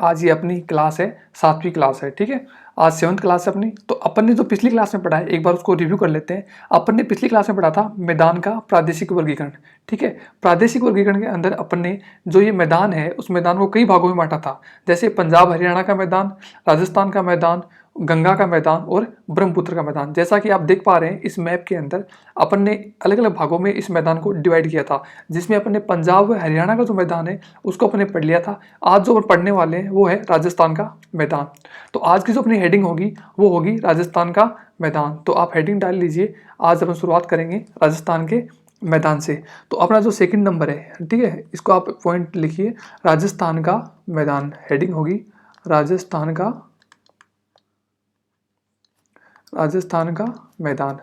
आज ये अपनी क्लास है 7वीं क्लास है, ठीक है। आज 7th क्लास है अपनी। तो अपन ने जो पिछली क्लास में पढ़ा है एक बार उसको रिव्यू कर लेते हैं। अपन ने पिछली क्लास में पढ़ा था मैदान का प्रादेशिक वर्गीकरण, ठीक है। प्रादेशिक वर्गीकरण के अंदर अपन ने जो ये मैदान है उस मैदान को कई भागों में बांटा था, जैसे पंजाब हरियाणा का मैदान, राजस्थान का मैदान, गंगा का मैदान और ब्रह्मपुत्र का मैदान। जैसा कि आप देख पा रहे हैं इस मैप के अंदर अपन ने अलग अलग भागों में इस मैदान को डिवाइड किया था, जिसमें अपन ने पंजाब व हरियाणा का जो मैदान है उसको अपन ने पढ़ लिया था। आज जो अपन पढ़ने वाले हैं वो है राजस्थान का मैदान। तो आज की जो अपनी हेडिंग होगी वो होगी राजस्थान का मैदान। तो आप हेडिंग डाल लीजिए। आज अपन शुरुआत करेंगे राजस्थान के मैदान से। तो अपना जो सेकंड नंबर है, ठीक है, इसको आप पॉइंट लिखिए, राजस्थान का मैदान। हेडिंग होगी राजस्थान का मैदान।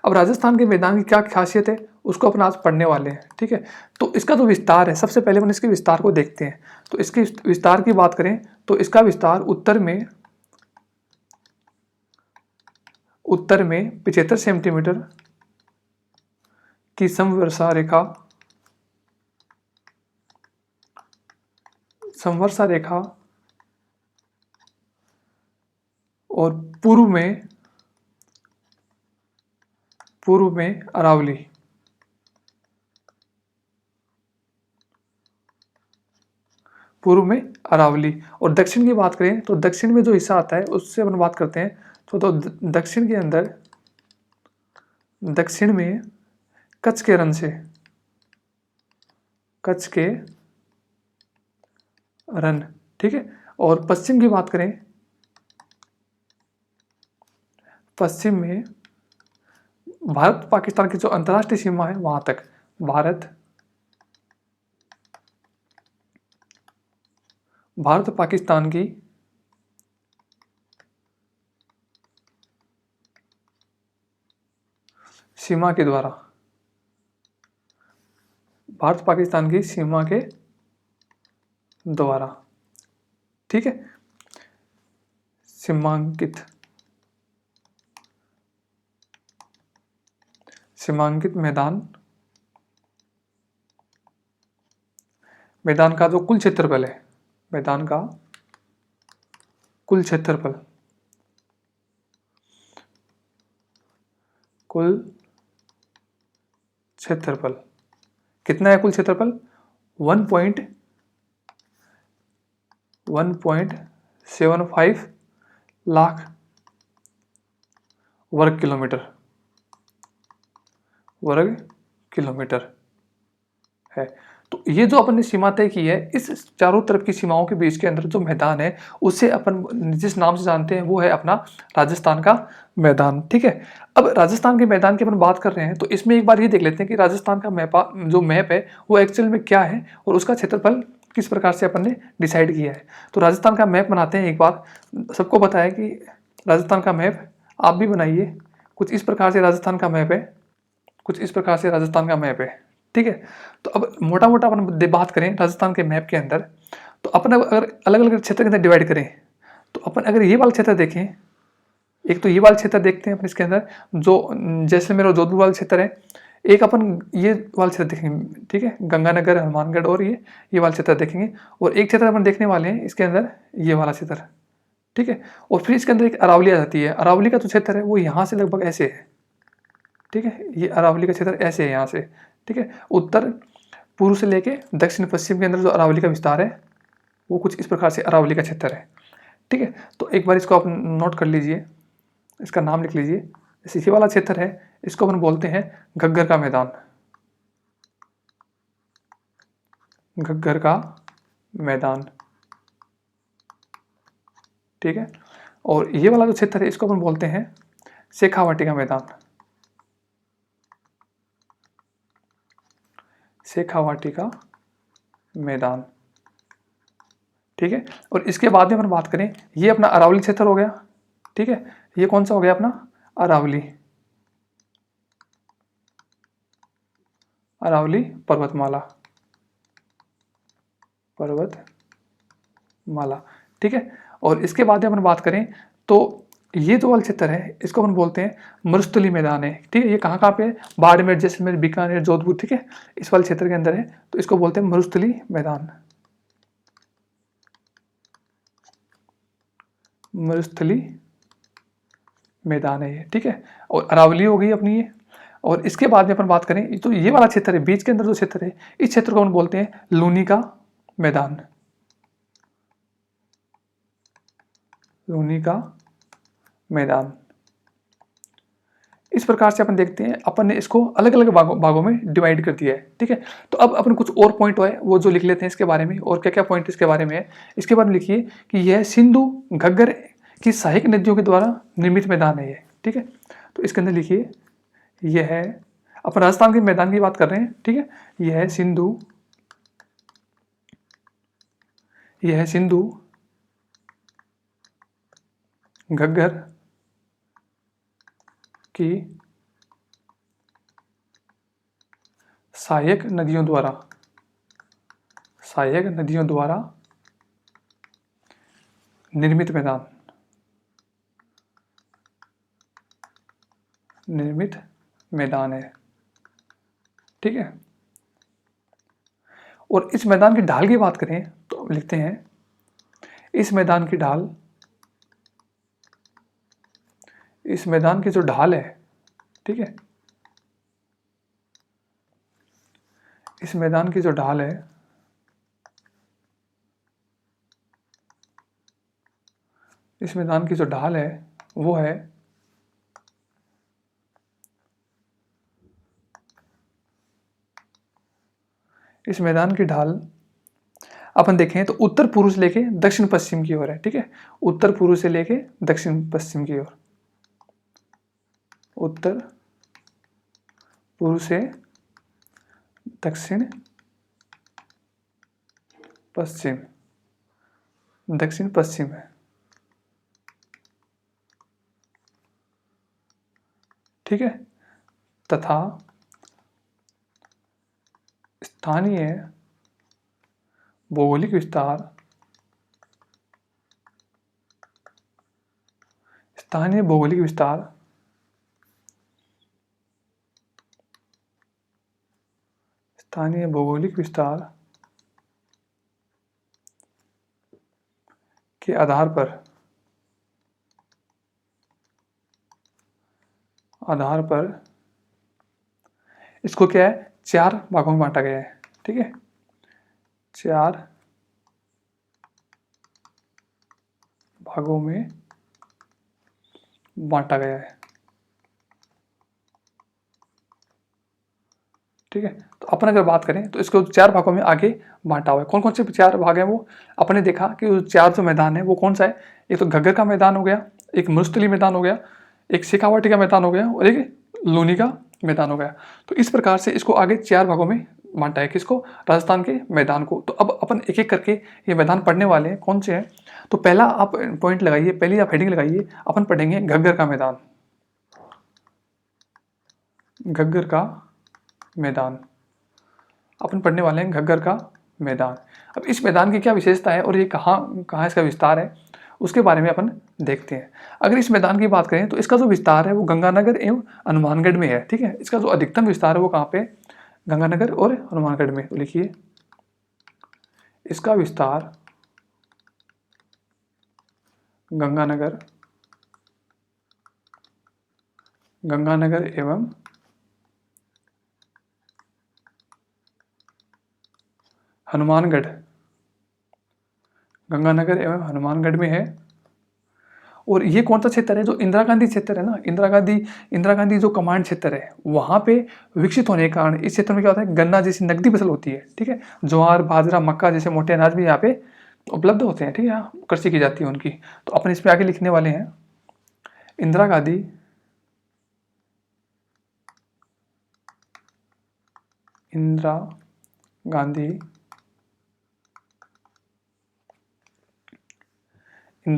अब राजस्थान के मैदान की क्या खासियत है उसको अपन आज पढ़ने वाले हैं, ठीक है। तो इसका जो विस्तार है, सबसे पहले अपन इसके विस्तार को देखते हैं। तो इसके विस्तार की बात करें तो इसका विस्तार उत्तर में 75 सेंटीमीटर की समवर्षा रेखा और पूर्व में अरावली, और दक्षिण की बात करें तो दक्षिण में जो हिस्सा आता है उससे अपन बात करते हैं। तो दक्षिण के अंदर, दक्षिण में कच्छ के रन, ठीक है। और पश्चिम की बात करें, पश्चिम में भारत पाकिस्तान की जो अंतर्राष्ट्रीय सीमा है वहां तक, भारत पाकिस्तान की सीमा के द्वारा, भारत पाकिस्तान की सीमा के द्वारा, ठीक है, सीमांकित मैदान का जो कुल क्षेत्रफल है, मैदान का कुल क्षेत्रफल कितना है? कुल क्षेत्रफल 1.75 लाख वर्ग किलोमीटर है। तो ये जो अपन ने सीमा तय की है, इस चारों तरफ की सीमाओं के बीच के अंदर जो मैदान है उसे अपन जिस नाम से जानते हैं वो है अपना राजस्थान का मैदान, ठीक है। अब राजस्थान के मैदान की अपन बात कर रहे हैं तो इसमें एक बार ये देख लेते हैं कि राजस्थान का मैप है वो एक्चुअल में क्या है और उसका क्षेत्रफल किस प्रकार से अपन ने डिसाइड किया है। तो राजस्थान का मैप बनाते हैं। एक बार सबको पता है कि राजस्थान का मैप आप भी बनाइए। कुछ इस प्रकार से राजस्थान का मैप है, ठीक है। तो अब मोटा मोटा अपन बात करें राजस्थान के मैप के अंदर, तो अपन अगर अलग अलग क्षेत्र के अंदर डिवाइड करें तो अपन अगर ये वाला क्षेत्र देखें, एक तो ये वाला क्षेत्र देखते हैं अपन, इसके अंदर जो जैसलमेर और जोधपुर वाला क्षेत्र है। एक अपन ये वाला क्षेत्र देखेंगे, ठीक है, गंगानगर, हनुमानगढ़ और ये वाला क्षेत्र देखेंगे। और एक क्षेत्र अपन देखने वाले हैं इसके अंदर, ये वाला क्षेत्र, ठीक है। और फिर इसके अंदर एक अरावली आ जाती है। अरावली का जो क्षेत्र है वो यहाँ से लगभग ऐसे है, ठीक है। ये अरावली का क्षेत्र ऐसे है यहाँ से, ठीक है। उत्तर पूर्व से लेके दक्षिण पश्चिम के अंदर जो अरावली का विस्तार है वो कुछ इस प्रकार से अरावली का क्षेत्र है, ठीक है। तो एक बार इसको आप नोट कर लीजिए, इसका नाम लिख लीजिए। जैसे ये वाला क्षेत्र है इसको अपन बोलते हैं घग्गर का मैदान, ठीक है। और ये वाला जो क्षेत्र है इसको अपन बोलते हैं शेखावाटी का मैदान, ठीक है। और इसके बाद में अपन बात करें, ये अपना अरावली क्षेत्र हो गया, ठीक है। ये कौन सा हो गया अपना? अरावली पर्वतमाला, ठीक है। और इसके बाद में अपन बात करें तो ये जो वाला क्षेत्र है इसको अपन बोलते हैं मरुस्थली मैदान है, ठीक है। ये कहाँ पे है? बाड़मेर, जैसलमेर, बीकानेर, जोधपुर, ठीक है, इस वाले क्षेत्र के अंदर है। तो इसको बोलते हैं मरुस्थली मैदान, मरुस्थली मैदान है ये, ठीक है। और अरावली हो गई अपनी ये। और इसके बाद में अपन बात करें तो ये वाला क्षेत्र है, बीच के अंदर जो क्षेत्र है, इस क्षेत्र को हम बोलते हैं लूनी का मैदान। लूनी का मैदान। इस प्रकार से अपन देखते हैं, अपन ने इसको अलग अलग भागों में डिवाइड कर दिया है, ठीक है। तो अब अपन कुछ और पॉइंट है वो जो लिख लेते हैं इसके बारे में, और क्या क्या पॉइंट इसके बारे में है। इसके बारे में लिखिए कि यह सिंधु घग्गर की सहायक नदियों के द्वारा निर्मित मैदान है ये, ठीक है। तो इसके अंदर लिखिए, यह है, अपन राजस्थान के मैदान की बात कर रहे हैं, ठीक है। यह है सिंधु, यह है सिंधु घग्गर की सहायक नदियों द्वारा, सहायक नदियों द्वारा निर्मित मैदान, निर्मित मैदान है, ठीक है। और इस मैदान की ढाल की बात करें तो लिखते हैं, इस मैदान की ढाल, इस मैदान की जो ढाल है, ठीक है, इस मैदान की जो ढाल है, इस मैदान की जो ढाल है वो है इस मैदान की ढाल अपन देखें तो उत्तर पूर्व से लेके दक्षिण पश्चिम की ओर है, ठीक है। उत्तर पूर्व से लेके दक्षिण पश्चिम की ओर, उत्तर पूर्व से दक्षिण पश्चिम, दक्षिण पश्चिम है, ठीक है। तथा स्थानीय भौगोलिक विस्तार, स्थानीय भौगोलिक विस्तार स्थानीय भौगोलिक विस्तार के आधार पर इसको क्या है, 4 भागों में बांटा गया है, ठीक है। 4 भागों में बांटा गया है, ठीक है। तो अपन अगर बात करें तो इसको 4 भागों में आगे बांटा हुआ है। कौन कौन से 4 भाग हैं वो अपने देखा कि वो 4 जो मैदान है वो कौन सा है। एक तो घग्गर का मैदान हो गया, एक मरुस्थली मैदान हो गया, एक शेखावाटी का मैदान हो गया, और एक लूनी का मैदान हो गया। तो इस प्रकार से इसको आगे 4 भागों में बांटा है, किसको, राजस्थान के मैदान को। तो अब अपन एक एक करके ये मैदान पढ़ने वाले हैं, कौन से हैं। तो पहला आप पॉइंट लगाइए, पहली आप हेडिंग लगाइए, अपन पढ़ेंगे घग्गर का मैदान, घग्गर का मैदान अपन पढ़ने वाले हैं, घग्गर का मैदान। अब इस मैदान की क्या विशेषता है और ये कहाँ कहाँ इसका विस्तार है उसके बारे में अपन देखते हैं। अगर इस मैदान की बात करें तो इसका जो विस्तार है वो गंगानगर एवं हनुमानगढ़ में है, ठीक है। इसका जो अधिकतम विस्तार है वो कहाँ पे, गंगानगर और हनुमानगढ़ में। तो लिखिए, इसका विस्तार गंगानगर एवं हनुमानगढ़, गंगानगर एवं हनुमानगढ़ में है। और ये कौन सा क्षेत्र है, जो इंदिरा गांधी क्षेत्र है ना, इंदिरा गांधी जो कमांड क्षेत्र है वहाँ पे विकसित होने के कारण इस क्षेत्र में क्या होता है, गन्ना जैसी नकदी फसल होती है, ठीक है। ज्वार, बाजरा, मक्का जैसे मोटे अनाज भी यहाँ पे उपलब्ध होते हैं, ठीक है, कृषि की जाती है उनकी। तो अपन इसमें आगे लिखने वाले हैं, इंदिरा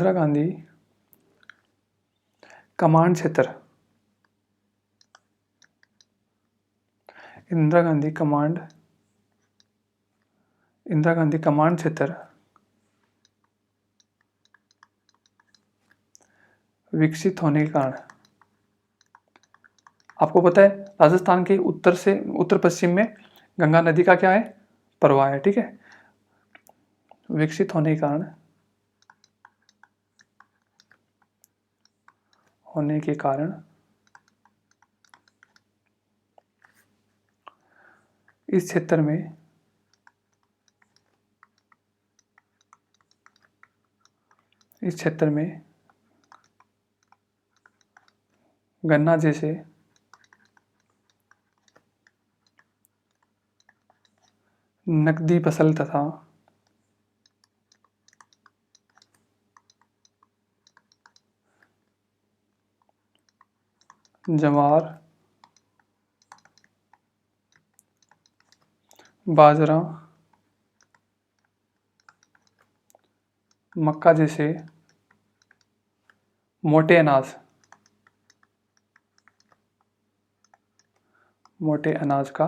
गांधी कमांड क्षेत्र, इंदिरा गांधी कमांड क्षेत्र विकसित होने के कारण, आपको पता है राजस्थान के उत्तर पश्चिम में गंगा नदी का क्या है, प्रवाह है, ठीक है। विकसित होने के कारण होने के कारण इस क्षेत्र में गन्ना जैसे नकदी फसल तथा ज्वार, बाजरा, मक्का जैसे मोटे अनाज का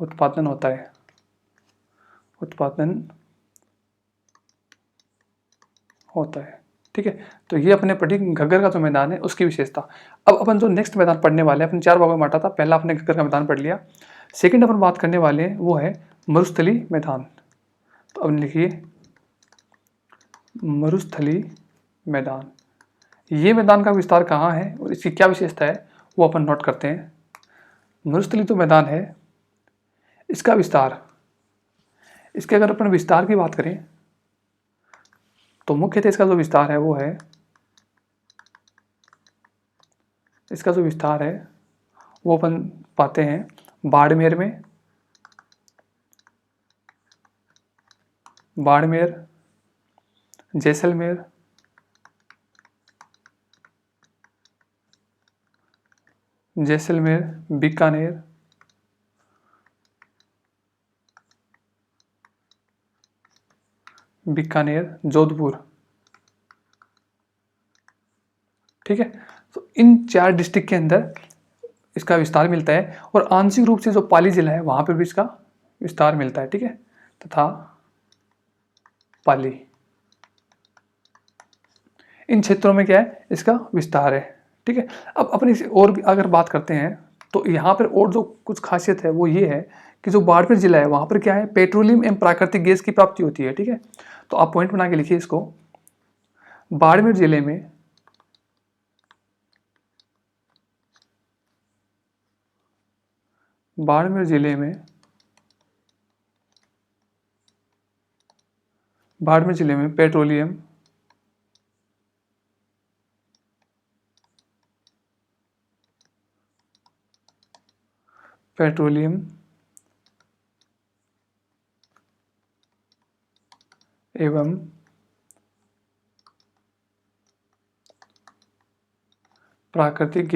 उत्पादन होता है। ठीक है, तो ये अपने पढ़ी घग्गर का जो मैदान है उसकी विशेषता। अब अपन जो नेक्स्ट मैदान पढ़ने वाले हैं, अपन 4 भागों में बांटा था। पहला अपने घग्गर का मैदान पढ़ लिया। सेकंड अपन बात करने वाले हैं वो है मरुस्थली मैदान। तो अब लिखिए मरुस्थली मैदान। ये मैदान का विस्तार कहाँ है और इसकी क्या विशेषता है वो अपन नोट करते हैं। मरुस्थली जो मैदान है इसका विस्तार, इसके अगर अपन विस्तार की बात करें तो मुख्यतः इसका जो विस्तार है वो है, इसका जो विस्तार है वो अपन पाते हैं बाड़मेर में, जैसलमेर, बीकानेर, जोधपुर। ठीक है, तो इन 4 डिस्ट्रिक्ट के अंदर इसका विस्तार मिलता है और आंशिक रूप से जो पाली जिला है वहां पर भी इसका विस्तार मिलता है। ठीक है, तथा पाली, इन क्षेत्रों में क्या है इसका विस्तार है। ठीक है, अब अपनी और भी अगर बात करते हैं तो यहाँ पर और जो कुछ खासियत है वो ये है कि जो बाड़मेर जिला है वहां पर क्या है पेट्रोलियम एवं प्राकृतिक गैस की प्राप्ति होती है। ठीक है, तो आप पॉइंट बना के लिखिए इसको। बाड़मेर जिले में पेट्रोलियम एवं प्राकृतिक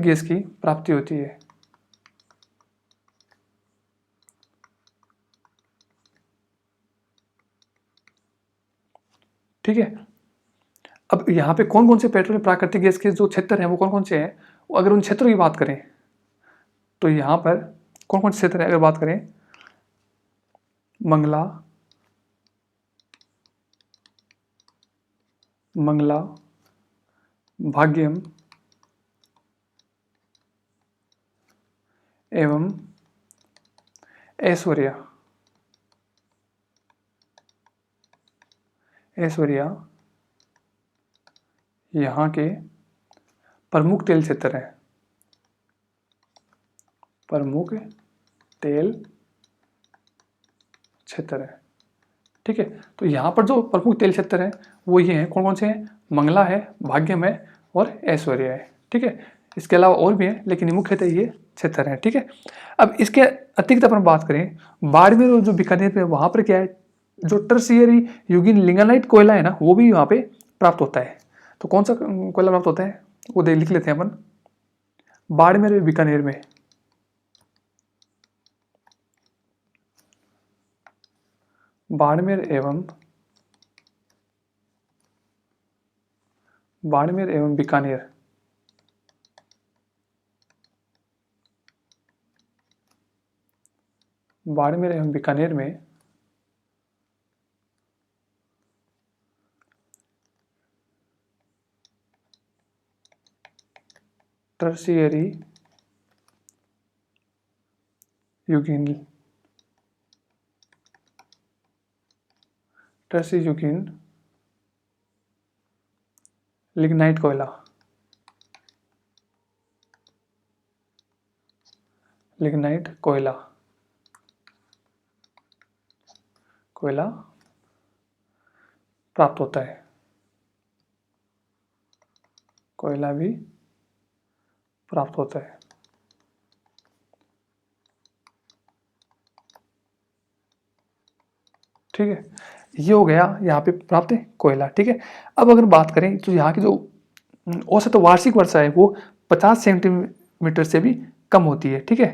गैस की प्राप्ति होती है। ठीक है, अब यहाँ पे कौन कौन से पेट्रोलियम प्राकृतिक गैस के जो क्षेत्र हैं वो कौन कौन से हैं, अगर उन क्षेत्रों की बात करें तो यहाँ पर कौन कौन से क्षेत्र हैं, अगर बात करें मंगला, भाग्यम एवं ऐश्वर्या यहाँ के प्रमुख तेल क्षेत्र हैं। ठीक है, तो यहाँ पर जो प्रमुख तेल क्षेत्र हैं वो ये हैं, कौन कौन से हैं, मंगला है, भाग्यम है और ऐश्वर्या है। ठीक है, इसके अलावा और भी हैं लेकिन मुख्यतः ये क्षेत्र हैं। ठीक है, अब इसके अतिरिक्त अपन बात करें बाड़मेर और जो बीकानेर में, वहां पर क्या है जो टर्शियरी यूगिन लिग्नाइट कोयला है ना वो भी वहां पे प्राप्त होता है। तो कौन सा कोयला प्राप्त होता है वो लिख लेते हैं अपन। बाड़मेर और बीकानेर में बाड़मेर एवं बीकानेर में टर्शियरी यूगिन ट्रेसिजुकिन लिग्नाइट कोयला, लिग्नाइट कोयला, कोयला प्राप्त होता है, कोयला भी प्राप्त होता है। ठीक है, ये हो गया यहाँ पे प्राप्त है कोयला। ठीक है, अब अगर बात करें तो यहाँ की जो औसत वार्षिक वर्षा है वो 50 सेंटीमीटर से भी कम होती है। ठीक है,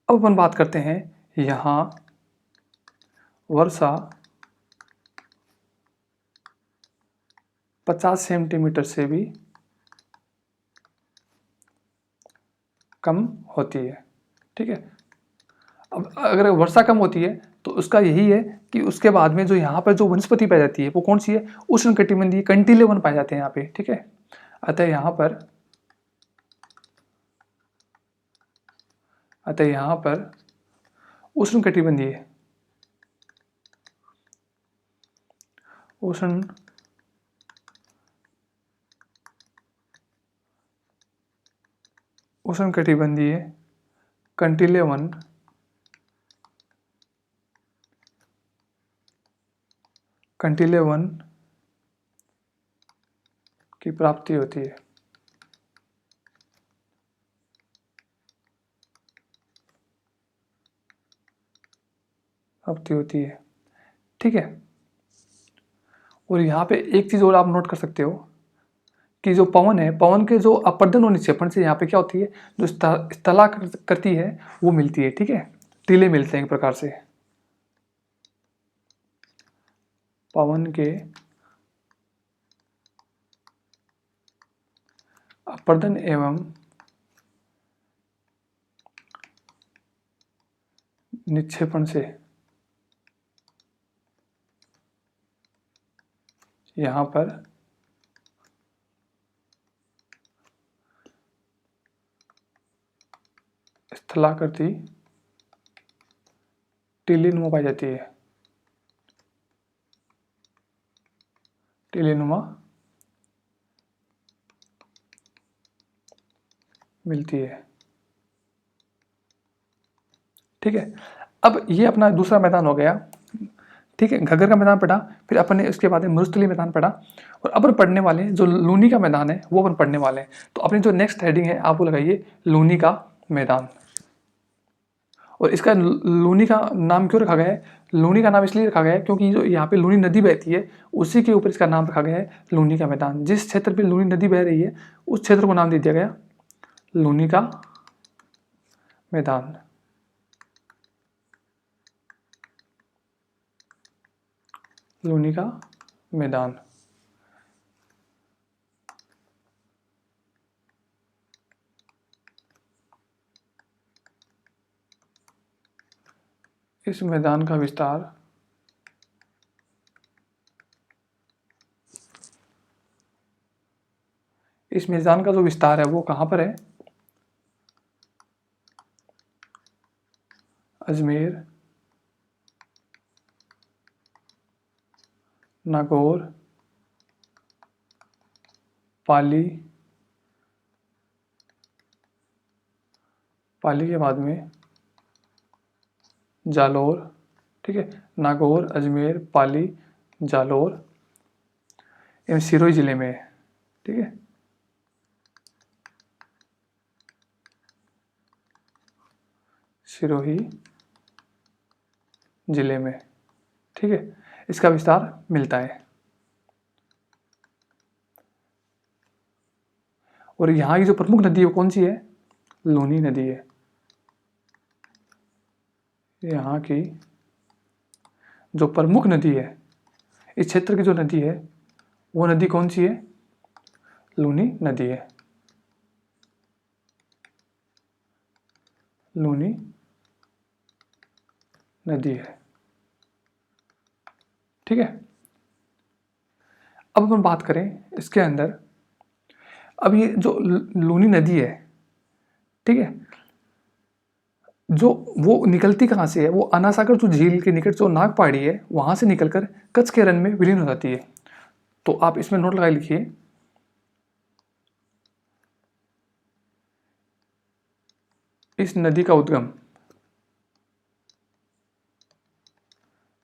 अब अपन बात करते हैं यहाँ वर्षा 50 सेंटीमीटर से भी कम होती है। ठीक है, अब अगर वर्षा कम होती है तो उसका यही है कि उसके बाद में जो यहाँ पर जो वनस्पति पाई जाती है वो कौन सी है, उष्णकटिबंधीय कंटीले वन पाए जाते हैं यहाँ पे। ठीक है, अतः यहाँ पर उष्णकटिबंधीय उष्णकटिबंधीय कंटीले वन की प्राप्ति होती है। ठीक है, और यहाँ पे एक चीज और आप नोट कर सकते हो कि जो पवन है, पवन के जो अपर्दन और निक्षेपण से यहाँ पे क्या होती है, जो स्थलाकृति है वो मिलती है। ठीक है, टीले मिलते हैं एक प्रकार से। पवन के अपर्दन एवं निक्षेपण से यहाँ पर स्थलाकृति टीलीनुमा पाई जाती है, टीलीनुमा मिलती है। ठीक है, अब ये अपना दूसरा मैदान हो गया। ठीक है, घग्गर का मैदान पढ़ा, फिर अपन ने उसके बाद में मरुस्थलीय मैदान पढ़ा, और अब पढ़ने वाले जो लूनी का मैदान है वो अपन पढ़ने वाले हैं। तो अपनी जो नेक्स्ट हेडिंग है आप वो लगाइए लूनी का मैदान। और इसका लूनी का नाम क्यों रखा गया है, लूनी का नाम इसलिए रखा गया है क्योंकि जो यहाँ पे लूनी नदी बहती है उसी के ऊपर इसका नाम रखा गया है लूनी का मैदान। जिस क्षेत्र पे लूनी नदी बह रही है उस क्षेत्र को नाम दे दिया गया लूनी का मैदान। लूनी का मैदान। इस मैदान का विस्तार इस मैदान का जो विस्तार है वो कहाँ पर है, अजमेर, नागौर, पाली, पाली के बाद में जालौर। ठीक है, नागौर, अजमेर, पाली, जालौर एवं सिरोही जिले में है। ठीक है, सिरोही जिले में। ठीक है, इसका विस्तार मिलता है। और यहाँ की जो प्रमुख नदी है वो कौन सी है, लूनी नदी है। यहाँ की जो प्रमुख नदी है, इस क्षेत्र की जो नदी है वो नदी कौन सी है, लूनी नदी है, लूनी नदी है। ठीक है, अब अपन बात करें इसके अंदर, अब ये जो लूनी नदी है, ठीक है, जो वो निकलती कहाँ से है, वो अन्ना सागर जो झील के निकट जो नागपाड़ी है वहां से निकलकर कच्छ के रण में विलीन हो जाती है। तो आप इसमें नोट लगा लिखिए, इस नदी का उद्गम,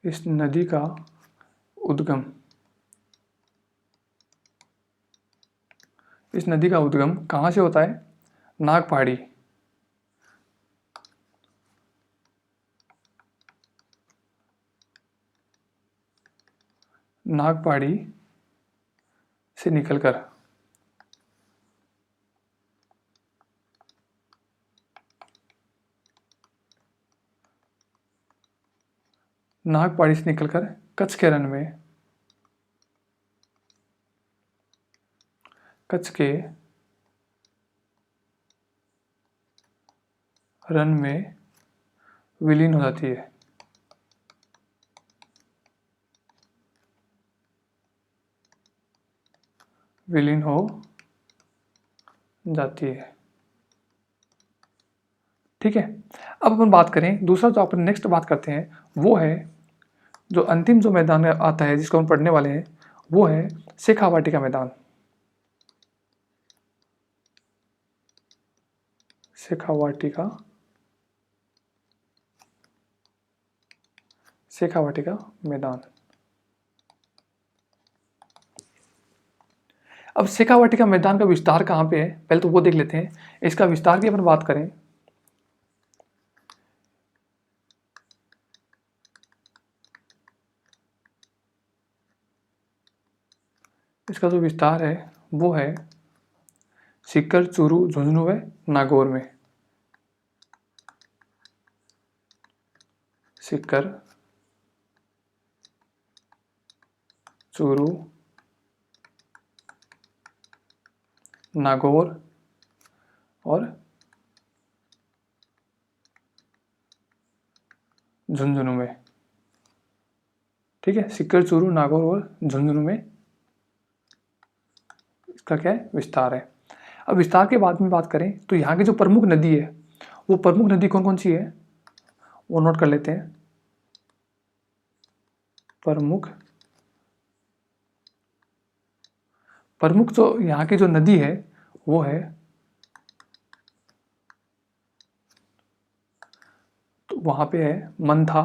इस नदी का उद्गम, इस नदी का उद्गम कहाँ से होता है, नागपाड़ी, नागपाड़ी से निकलकर नागपाड़ी से निकलकर कच्छ के रण में, कच्छ के रण में विलीन हो जाती है, विलीन हो जाती है। ठीक है, अब अपन बात करें दूसरा जो अपन नेक्स्ट बात करते हैं वो है जो अंतिम जो मैदान आता है जिसको हम पढ़ने वाले हैं वो है शेखावाटी का मैदान, शेखावाटी का, शेखावाटी का मैदान। अब शेखावाटी का मैदान का विस्तार कहाँ पे है पहले तो वो देख लेते हैं। इसका विस्तार की अपन बात करें, इसका जो विस्तार है वो है सीकर, चूरू, झुंझुनू व नागौर में, सीकर, चूरू, नागौर और झुंझुनू में। ठीक है, सीकर, चूरू, नागौर और झुंझुनू में इसका क्या है, विस्तार है। अब विस्तार के बाद में बात करें तो यहाँ की जो प्रमुख नदी है वो प्रमुख नदी कौन कौन सी है वो नोट कर लेते हैं। प्रमुख, प्रमुख जो यहाँ की जो नदी है वो है, तो वहां पे है मंथा,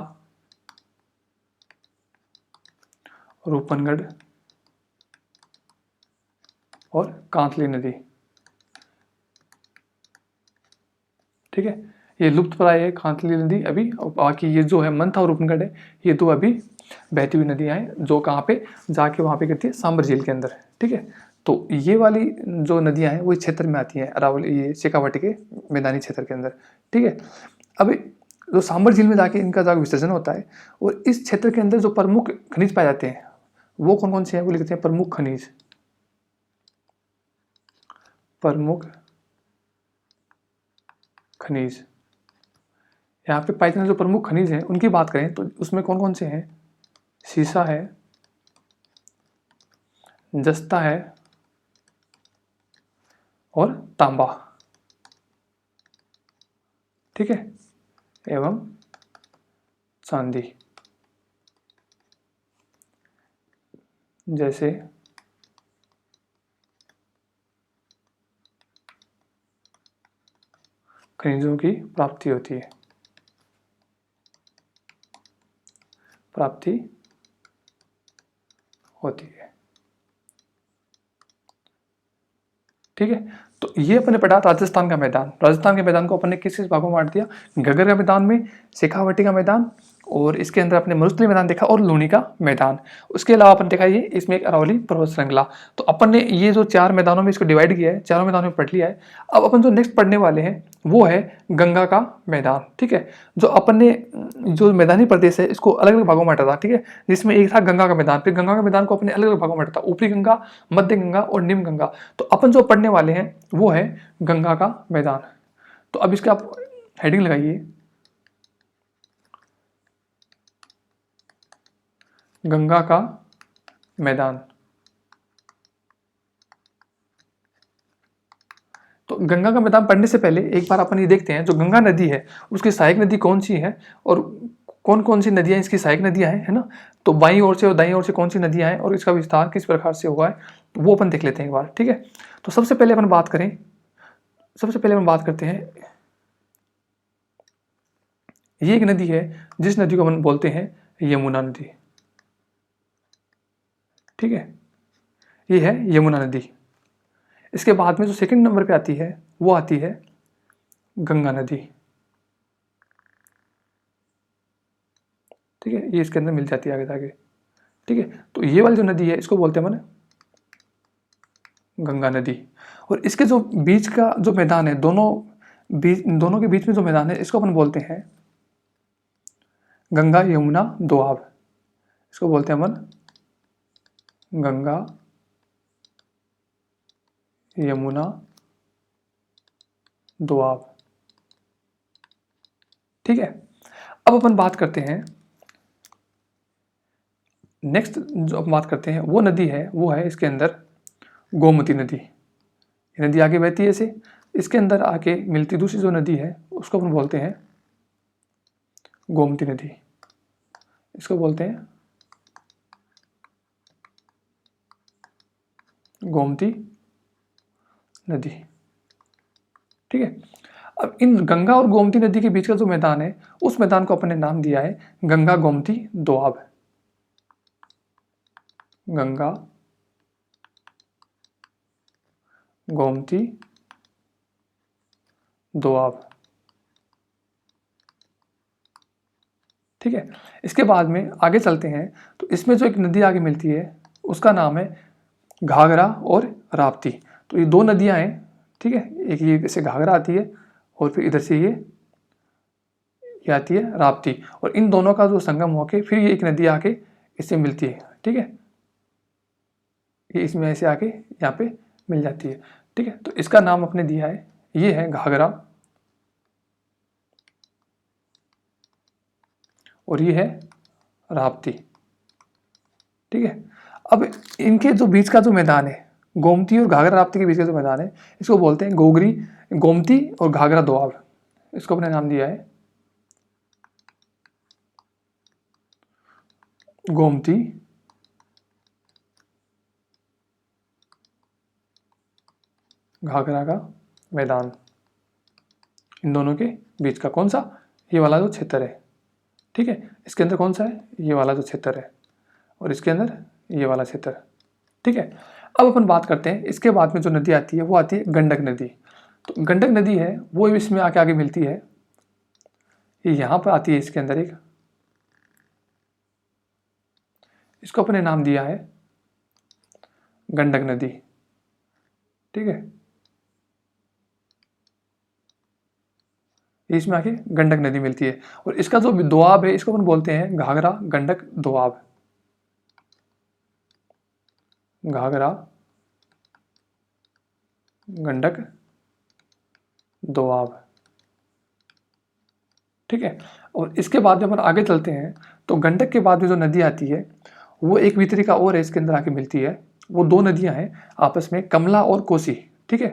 रूपनगढ़ और कांतली नदी। ठीक है, ये लुप्त प्राय है कांतली नदी अभी, और बाकी ये जो है मंथा और रूपनगढ़ है ये दो अभी बहती हुई नदियां हैं जो कहाँ पे जाके वहां पे गिरती है, सांबर झील के अंदर। ठीक है, तो ये वाली जो नदियां हैं वो इस क्षेत्र में आती हैं, अरावली, ये शेखावाटी के मैदानी क्षेत्र के अंदर। ठीक है, अब जो सांबर झील में जाके इनका जाकर विसर्जन होता है और इस क्षेत्र के अंदर जो प्रमुख खनिज पाए जाते हैं वो कौन कौन से हैं वो लिखते हैं प्रमुख खनिज, प्रमुख खनिज। यहाँ पे पाए जाने जो प्रमुख खनिज हैं उनकी बात करें तो उसमें कौन कौन से हैं, सीसा है, जस्ता है और तांबा। ठीक है, एवं चांदी। जैसे खनिजों की प्राप्ति होती है, प्राप्ति होती है। ठीक है, तो ये अपने पढ़ा राजस्थान का मैदान। राजस्थान के मैदान को अपन ने किस किस भागों में बांट दिया, घग्गर का मैदान में, शेखावाटी का मैदान और इसके अंदर अपने मरुस्थली मैदान देखा और लूनी का मैदान। उसके अलावा अपन देखा ये इसमें एक अरावली पर्वत श्रृंखला। तो अपन ने ये जो चार मैदानों में इसको डिवाइड किया है, चारों मैदानों में पढ़ लिया है। अब अपन जो नेक्स्ट पढ़ने वाले हैं वो है गंगा का मैदान। ठीक है, जो अपन ने जो मैदानी प्रदेश है इसको अलग अलग भागों में बांटा था। ठीक है, जिसमें एक था गंगा का मैदान, फिर गंगा के मैदान को अपने अलग अलग भागों में बांटा था, ऊपरी गंगा, मध्य गंगा और निम्न गंगा। तो अपन जो पढ़ने वाले हैं वो है गंगा का मैदान। तो अब इसका आप हेडिंग लगाइए, गंगा का मैदान। तो गंगा का मैदान पढ़ने से पहले एक बार अपन ये देखते हैं, जो गंगा नदी है उसकी सहायक नदी कौन सी है और कौन कौन सी नदियां इसकी सहायक नदियां हैं, है ना। तो बाईं ओर से और दाईं ओर से कौन सी नदियां हैं और इसका विस्तार किस प्रकार से हुआ है, तो वो अपन देख लेते हैं एक बार, ठीक है। तो सबसे पहले अपन बात करते हैं, ये एक नदी है जिस नदी को अपन बोलते हैं यमुना नदी, ठीक है। ये है यमुना नदी। इसके बाद में जो सेकंड नंबर पे आती है वो आती है गंगा नदी, ठीक है। ये इसके अंदर मिल जाती है आगे जाके, ठीक है। तो ये वाली जो नदी है इसको बोलते हैं अपन गंगा नदी। और इसके जो बीच का जो मैदान है, दोनों के बीच में जो मैदान है इसको अपन बोलते हैं गंगा यमुना दोआब। इसको बोलते हैं अपन गंगा यमुना दोआब, ठीक है। अब अपन बात करते हैं नेक्स्ट, जो अपन बात करते हैं वो नदी है, वो है इसके अंदर गोमती नदी। ये नदी आगे बहती है ऐसे, इसके अंदर आके मिलती दूसरी जो नदी है उसको अपन बोलते हैं गोमती नदी। इसको बोलते हैं गोमती नदी, ठीक है। अब इन गंगा और गोमती नदी के बीच का जो मैदान है उस मैदान को अपन ने नाम दिया है गंगा गोमती दोआब। गंगा गोमती दोआब, ठीक है। इसके बाद में आगे चलते हैं, तो इसमें जो एक नदी आगे मिलती है उसका नाम है घाघरा और राप्ती। तो ये दो नदियां हैं, ठीक है। एक ये से घाघरा आती है और फिर इधर से ये आती है राप्ती, और इन दोनों का जो संगम होके फिर ये एक नदी आके इससे मिलती है, ठीक है। ये इसमें ऐसे आके यहाँ पे मिल जाती है, ठीक है। तो इसका नाम अपने दिया है, ये है घाघरा और ये है राप्ती, ठीक है। अब इनके जो बीच का जो मैदान है, गोमती और घाघरा राप्ती के बीच का जो मैदान है, इसको बोलते हैं गोमती और घाघरा दोआब। इसको अपने नाम दिया है गोमती घाघरा का मैदान। इन दोनों के बीच का कौन सा, ये वाला जो क्षेत्र है, ठीक है। इसके अंदर कौन सा है, ये वाला जो क्षेत्र है, और इसके अंदर ये वाला क्षेत्र, ठीक है। अब अपन बात करते हैं इसके बाद में जो नदी आती है वो आती है गंडक नदी। तो गंडक नदी है वो इसमें आके आगे मिलती है, ये यहाँ पर आती है इसके अंदर एक, इसको अपने नाम दिया है गंडक नदी, ठीक है। इसमें आके गंडक नदी मिलती है, और इसका जो दोआब है इसको अपन बोलते हैं घाघरा गंडक दोआब। घाघरा गंडक दोआब, ठीक है। और इसके बाद जब अपन आगे चलते हैं तो गंडक के बाद में जो नदी आती है वो एक वितरिका और है, इसके अंदर आके मिलती है। वो दो नदियां हैं आपस में, कमला और कोसी, ठीक है।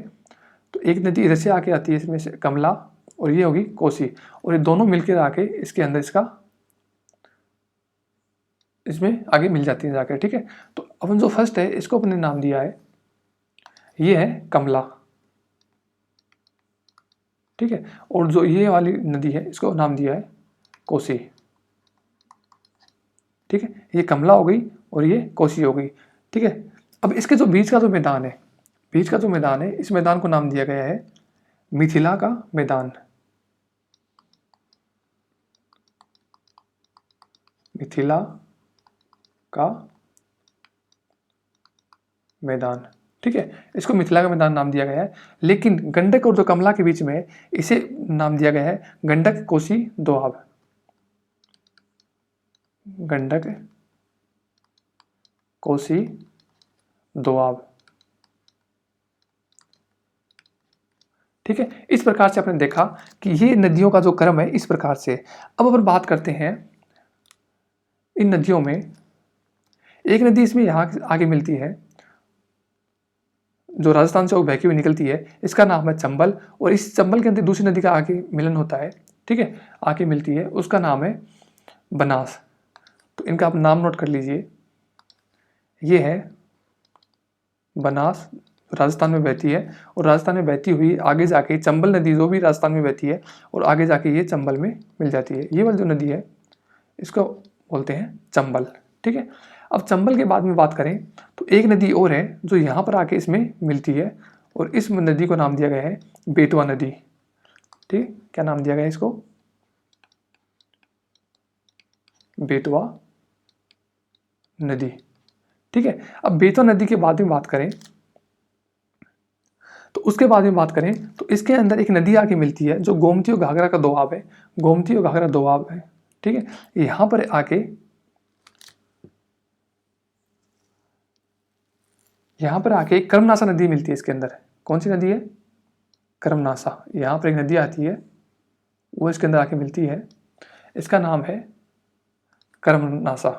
तो एक नदी इधर से आके आती है इसमें से कमला, और ये होगी कोसी, और ये दोनों मिलकर आके इसके अंदर इसमें आगे मिल जाती है जाकर, ठीक है। तो अपन जो फर्स्ट है इसको अपने नाम दिया है, ये है कमला, ठीक है। और जो ये वाली नदी है इसको नाम दिया है कोसी, ठीक है। ये कमला हो गई और ये कोसी हो गई, ठीक है। अब इसके जो बीच का जो मैदान है, इस मैदान को नाम दिया गया है मिथिला का मैदान। मिथिला का मैदान, ठीक है। इसको मिथिला का मैदान नाम दिया गया है, लेकिन गंडक और जो कमला के बीच में इसे नाम दिया गया है गंडक कोसी दोआब। गंडक कोसी दोआब, ठीक है। इस प्रकार से आपने देखा कि ये नदियों का जो क्रम है इस प्रकार से। अब अपन बात करते हैं इन नदियों में एक नदी इसमें यहाँ आगे मिलती है, जो राजस्थान से वो बहती हुई निकलती है, इसका नाम है चंबल। और इस चंबल के अंदर दूसरी नदी का आगे मिलन होता है, ठीक है, आगे मिलती है, उसका नाम है बनास। तो इनका आप नाम नोट कर लीजिए, ये है बनास, राजस्थान में बहती है। और राजस्थान में बहती हुई आगे जाके चंबल नदी जो भी राजस्थान में बहती है और आगे जाके ये चंबल में मिल जाती है। ये वाली जो नदी है इसको बोलते हैं चंबल, ठीक है। अब चंबल के बाद में बात करें तो एक नदी और है जो यहाँ पर आके इसमें मिलती है, और इस नदी को नाम दिया गया है बेतवा नदी, ठीक है। क्या नाम दिया गया है इसको? बेतवा नदी, ठीक है। अब बेतवा नदी के बाद में बात करें तो उसके बाद में बात करें तो इसके अंदर एक नदी आके मिलती है जो गोमती और घाघरा का दोआब है, गोमती और घाघरा दोआब है, ठीक है। यहां पर आके कर्मनासा नदी मिलती है इसके अंदर। कौन सी नदी है? कर्मनासा। यहां पर एक नदी आती है, वो इसके अंदर आके मिलती है, इसका नाम है कर्मनासा,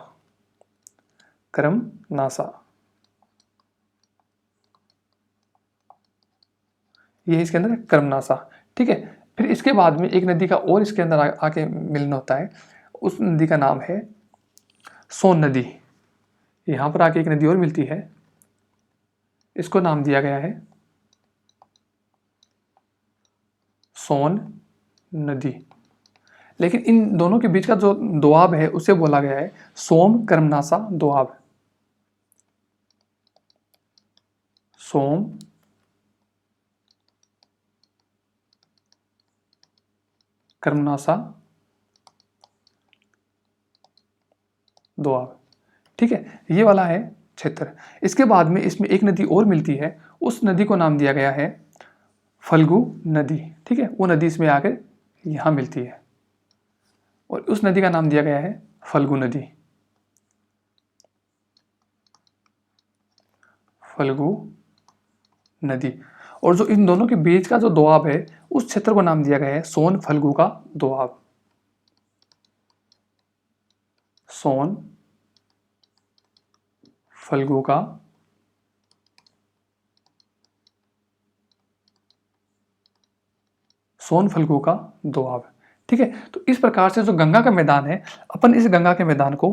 कर्मनासा। ये इसके अंदर कर्मनासा, ठीक है। फिर इसके बाद में एक नदी का और इसके अंदर आके मिलन होता है, उस नदी का नाम है सोन नदी। यहां पर आके एक नदी और मिलती है, इसको नाम दिया गया है सोन नदी। लेकिन इन दोनों के बीच का जो दोआब है उसे बोला गया है सोम कर्मनासा दोआब, सोम कर्मनासा दोआब, ठीक है। ये वाला है क्षेत्र। इसके बाद में इसमें एक नदी और मिलती है, उस नदी को नाम दिया गया है फल्गु नदी, ठीक है। वो नदी इसमें आकर यहां मिलती है और उस नदी का नाम दिया गया है फल्गु नदी, फल्गु नदी। और जो इन दोनों के बीच का जो दोआब है उस क्षेत्र को नाम दिया गया है सोन फल्गु का दोआब, सोन फल्गु का सोन फल्गु का दोआब, ठीक है। तो इस प्रकार से जो गंगा का मैदान है, अपन इस गंगा के मैदान को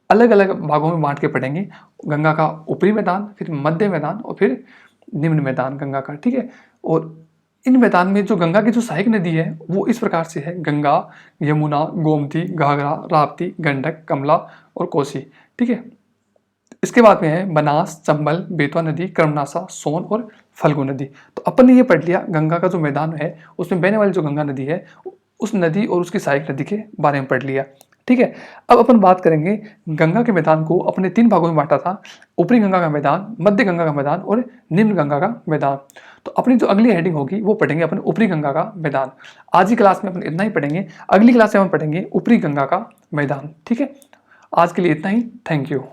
अलग अलग भागों में बांट के पढ़ेंगे। गंगा का ऊपरी मैदान, फिर मध्य मैदान और फिर निम्न मैदान गंगा का, ठीक है। और इन मैदान में जो गंगा की जो सहायक नदी है वो इस प्रकार से है गंगा, यमुना, गोमती, घाघरा, राप्ती, गंडक, कमला और कोसी, ठीक है। इसके बाद में है बनास, चंबल, बेतवा नदी, कर्मनासा, सोन और फल्गु नदी। तो अपन ने ये पढ़ लिया गंगा का जो मैदान है उसमें बहने वाली जो गंगा नदी है उस नदी और उसकी सहायक नदी के बारे में पढ़ लिया, ठीक है। अब अपन बात करेंगे गंगा के मैदान को अपने 3 भागों में बांटा था, ऊपरी गंगा का मैदान, मध्य गंगा का मैदान और निम्न गंगा का मैदान। तो अपनी जो अगली हेडिंग होगी वो पढ़ेंगे अपन ऊपरी गंगा का मैदान। आज की क्लास में अपन इतना ही पढ़ेंगे, अगली क्लास में अपन पढ़ेंगे ऊपरी गंगा का मैदान, ठीक है। आज के लिए इतना ही, थैंक यू।